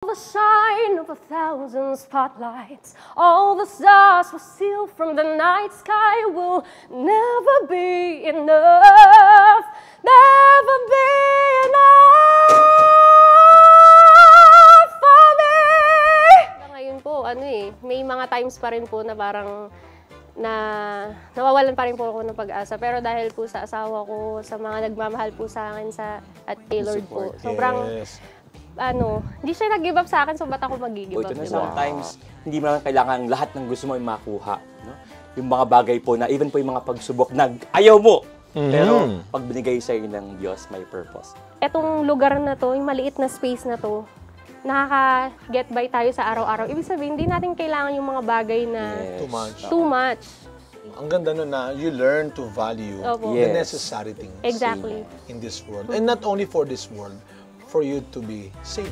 The shine of 1,000 spotlights, all the stars will steal from the night sky will never be enough, never be enough for me. Ngayon po, may mga times pa rin po na parang nawawalan pa rin po ako ng pag-asa. Pero dahil po sa asawa ko, sa mga nagmamahal po sa akin at Taylor po, sobrang hindi siya nag-give up sa akin, so ba't ako mag-give up? Sometimes, hindi mo naman kailangan lahat ng gusto mo ay makuha. No? Yung mga bagay po na, even po yung mga pagsubok na ayaw mo, pero pag binigay sa'yo ng Diyos, may purpose. Etong lugar na to, yung maliit na space na to, nakaka-get by tayo sa araw-araw. Ibig sabihin, hindi natin kailangan yung mga bagay na too much. Ang ganda nun na you learn to value the necessary things Exactly. in this world. And not only for this world, for you to be saved.